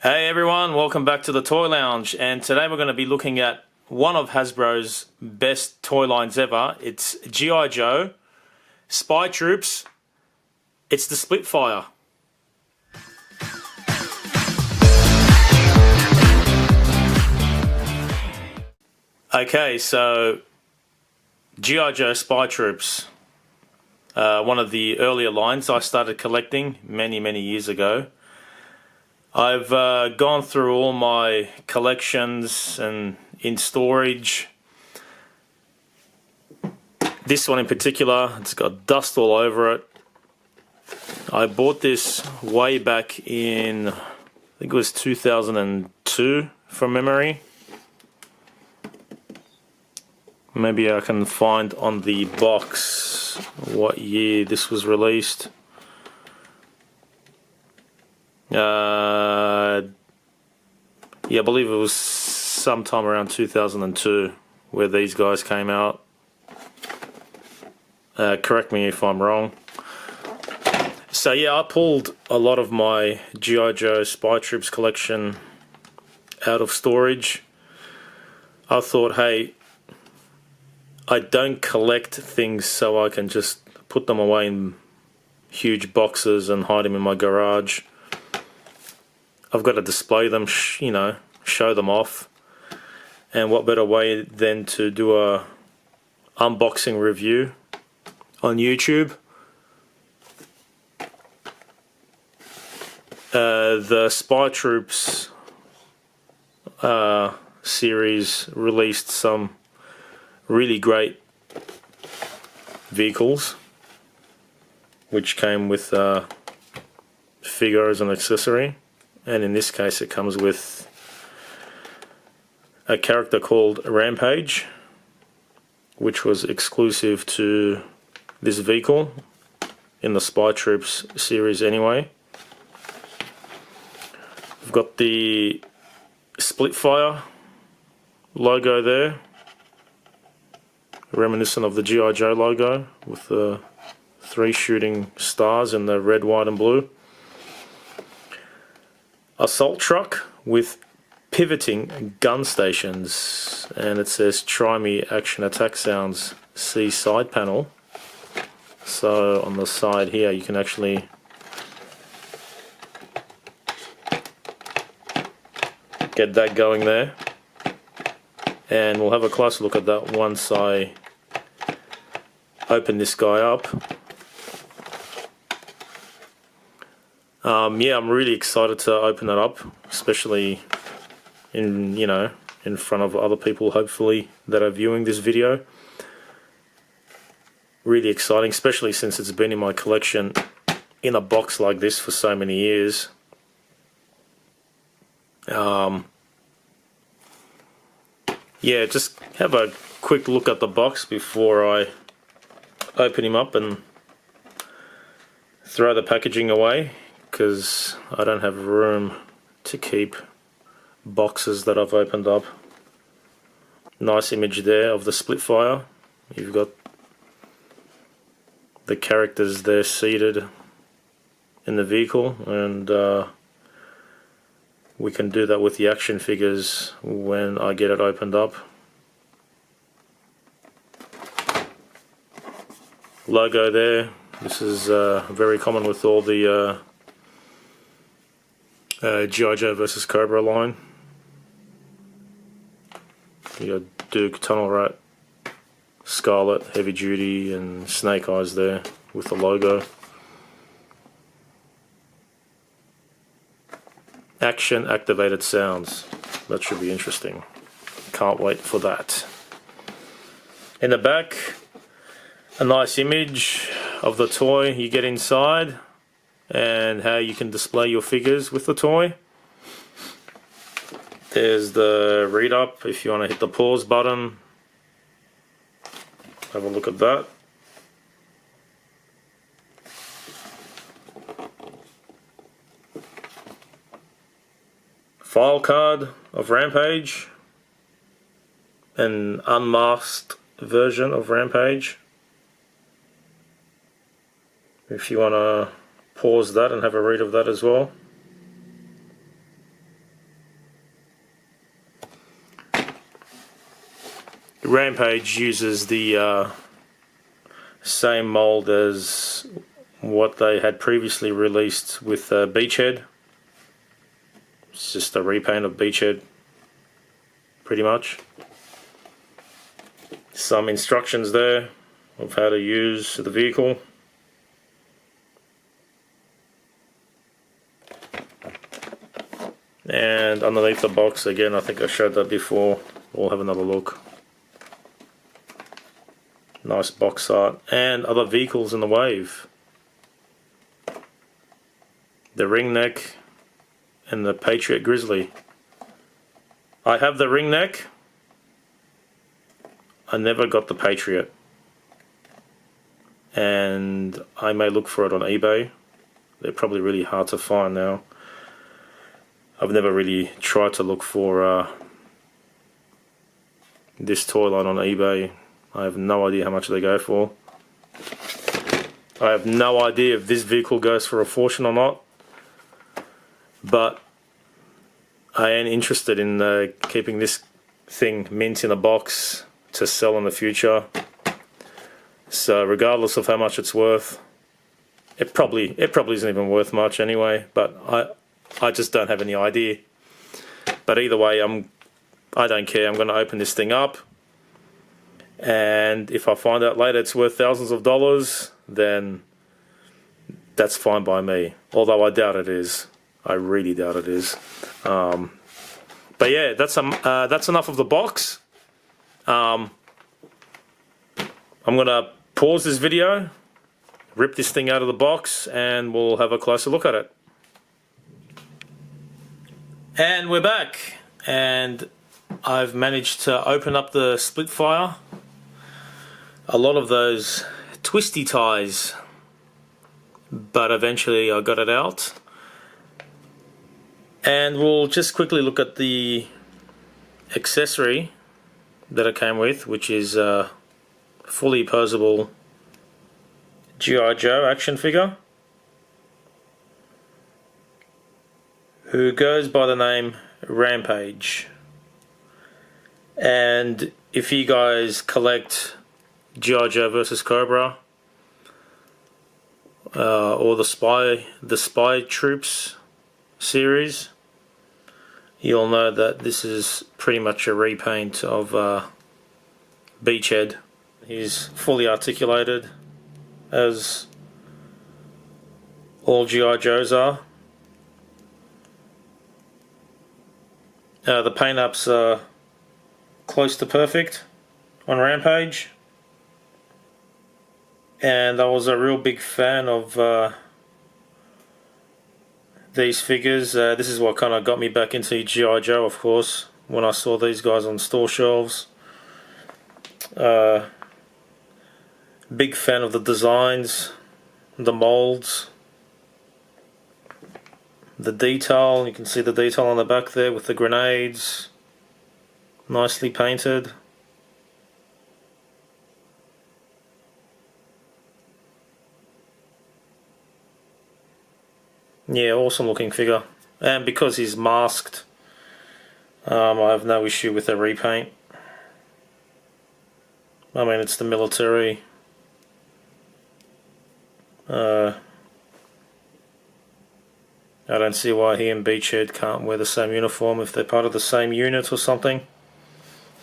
Hey everyone, welcome back to the Toy Lounge, and today we're going to be looking at one of Hasbro's best toy lines ever. It's G.I. Joe, Spy Troops, it's the Splitfire. Okay, so G.I. Joe Spy Troops, one of the earlier lines I started collecting many years ago. I've gone through all my collections and in storage. This one in particular, it's got dust all over it. I bought this way back in, I think it was 2002 from memory. Maybe I can find on the box what year this was released. Yeah, I believe it was sometime around 2002 where these guys came out. Correct me if I'm wrong. So yeah, I pulled a lot of my G.I. Joe Spy Troops collection out of storage. I thought, hey, I don't collect things so I can just put them away in huge boxes and hide them in my garage. I've got to display them, show them off. And what better way than to do a unboxing review on YouTube. The Spy Troops series released some really great vehicles which came with figure as an accessory. And in this case it comes with a character called Rampage, which was exclusive to this vehicle in the Spy Troops series anyway. We've got the Splitfire logo there, reminiscent of the G.I. Joe logo with the 3 shooting stars in the red, white and blue. Assault truck with pivoting gun stations, and it says try me action attack sounds, see side panel. So on the side here you can actually get that going there, and we'll have a closer look at that once I open this guy up. Yeah, I'm really excited to open it up, especially in front of other people hopefully that are viewing this video. Really exciting, especially since it's been in my collection in a box like this for so many years. Yeah, just have a quick look at the box before I open him up and throw the packaging away, because I don't have room to keep boxes that I've opened up. Nice image there of the Splitfire. You've got the characters there seated in the vehicle, and we can do that with the action figures when I get it opened up. Logo there. This is very common with all the G.I. Joe vs. COBRA line. You got Duke, Tunnel Rat, Scarlet, Heavy Duty and Snake Eyes there with the logo. Action activated sounds. That should be interesting. Can't wait for that. In the back, a nice image of the toy you get inside and how you can display your figures with the toy. There's the read up if you want to hit the pause button. Have a look at that. File card of Rampage, an unmasked version of Rampage. If you want to pause that and have a read of that as well. Rampage uses the same mold as what they had previously released with Beachhead. It's just a repaint of Beachhead, pretty much. Some instructions there of how to use the vehicle. And underneath the box, again, I think I showed that before. We'll have another look. Nice box art. And other vehicles in the wave. The Ringneck and the Patriot Grizzly. I have the Ringneck. I never got the Patriot. And I may look for it on eBay. They're probably really hard to find now. I've never really tried to look for this toy line on eBay. I have no idea how much they go for. I have no idea if this vehicle goes for a fortune or not. But I am interested in keeping this thing mint in a box to sell in the future. So regardless of how much it's worth, it probably isn't even worth much anyway. But I just don't have any idea. But either way, I don't care. I'm going to open this thing up, and if I find out later it's worth thousands of dollars, then that's fine by me. Although I doubt it is. I really doubt it is. But yeah, that's enough of the box. I'm going to pause this video, rip this thing out of the box, and we'll have a closer look at it. And we're back, and I've managed to open up the Splitfire. A lot of those twisty ties, but eventually I got it out. And we'll just quickly look at the accessory that it came with, which is a fully posable G.I. Joe action figure, who goes by the name Rampage. And if you guys collect G.I. Joe vs. COBRA or the spytroops series, you'll know that this is pretty much a repaint of Beachhead. He's fully articulated, as all G.I. Joes are. The paint ups are close to perfect on Rampage, and I was a real big fan of these figures. This is what kind of got me back into G.I. Joe, of course, when I saw these guys on store shelves. Big fan of the designs, the molds, the detail. You can see the detail on the back there with the grenades, nicely painted. Yeah, awesome looking figure. And because he's masked, I have no issue with the repaint. I mean, it's the military. I don't see why he and Beachhead can't wear the same uniform if they're part of the same unit or something.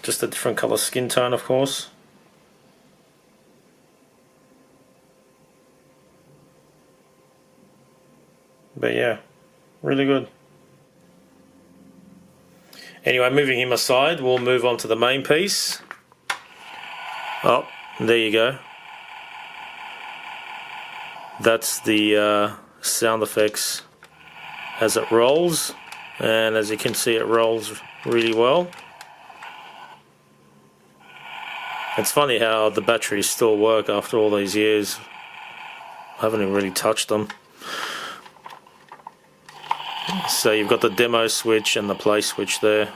Just a different colour skin tone, of course. But yeah, really good. Anyway, moving him aside, we'll move on to the main piece. Oh, there you go. That's the sound effects as it rolls, and as you can see, it rolls really well. It's funny how the batteries still work after all these years. I haven't even really touched them. So you've got the demo switch and the play switch there.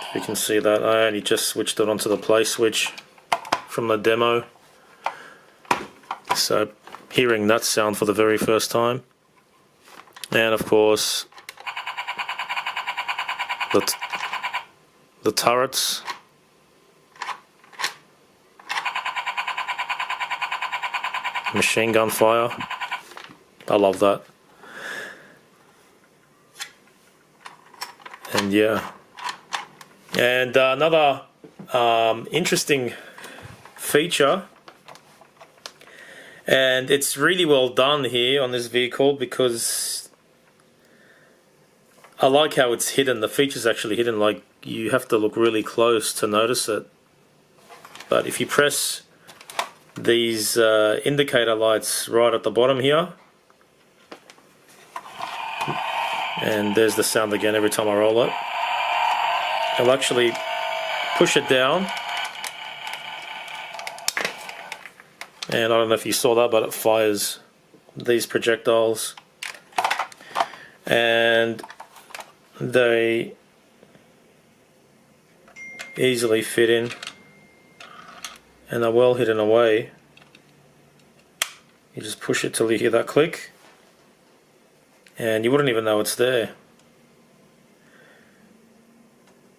If you can see that, I only just switched it onto the play switch from the demo. So hearing that sound for the very first time. And of course the turrets machine gun fire. I love that. And yeah. And another interesting feature, and it's really well done here on this vehicle because I like how it's hidden. The feature's actually hidden, like you have to look really close to notice it. But if you press these indicator lights right at the bottom here, and there's the sound again every time I roll it, I'll actually push it down, and I don't know if you saw that, but it fires these projectiles, and they easily fit in and are well hidden away. You just push it till you hear that click and you wouldn't even know it's there.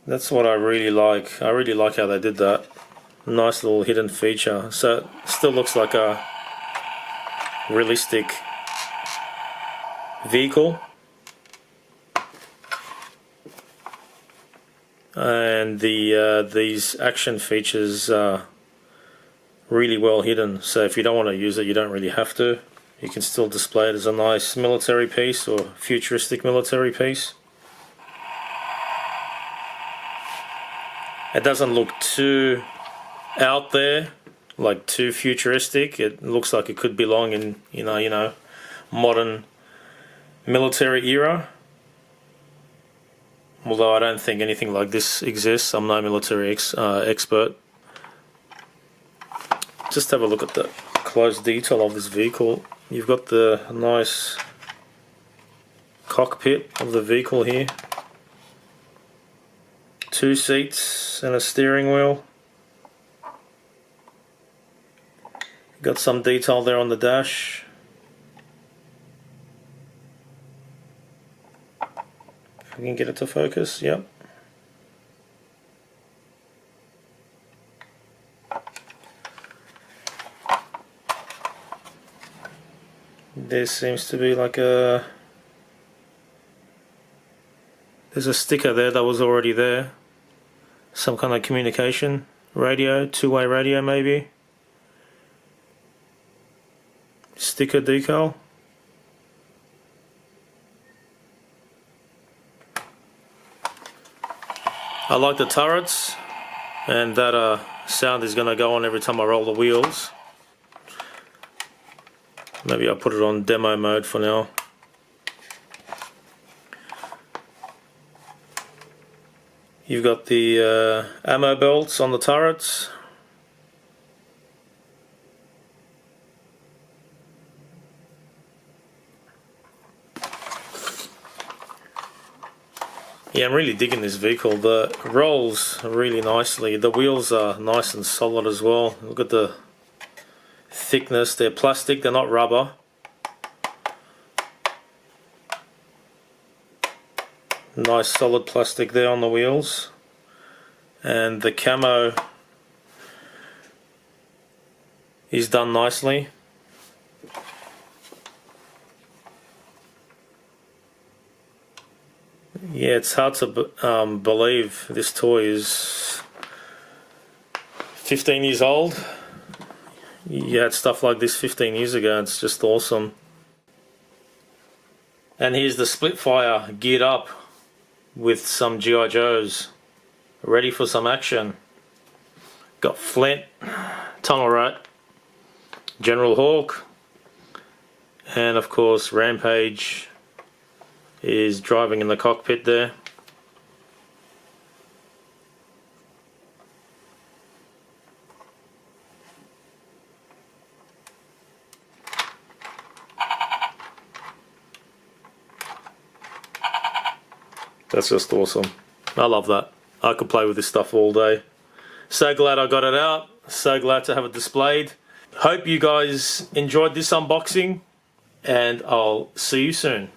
That's what I really like. I really like how they did that. Nice little hidden feature. So it still looks like a realistic vehicle. And these action features are really well hidden. So if you don't want to use it, you don't really have to. You can still display it as a nice military piece or futuristic military piece. It doesn't look too out there, like too futuristic. It looks like it could belong in you know modern military era. Although I don't think anything like this exists. I'm no military expert. Just have a look at the close detail of this vehicle. You've got the nice cockpit of the vehicle here. 2 seats and a steering wheel. Got some detail there on the dash. If we can get it to focus, yep. There seems to be like there's a sticker there that was already there. Some kind of communication radio, two-way radio maybe. Sticker decal. I like the turrets, and that sound is going to go on every time I roll the wheels. Maybe I'll put it on demo mode for now. You've got the ammo belts on the turrets. Yeah, I'm really digging this vehicle. The rolls really nicely. The wheels are nice and solid as well. Look at the thickness. They're plastic, they're not rubber. Nice solid plastic there on the wheels. And the camo is done nicely. Yeah, it's hard to believe this toy is 15 years old. You had stuff like this 15 years ago. It's just awesome. And here's the Splitfire geared up with some G.I. Joes ready for some action. Got Flint, Tunnel Rat, General Hawk, and of course Rampage is driving in the cockpit there. That's just awesome. I love that. I could play with this stuff all day. So glad I got it out. So glad to have it displayed. Hope you guys enjoyed this unboxing, and I'll see you soon.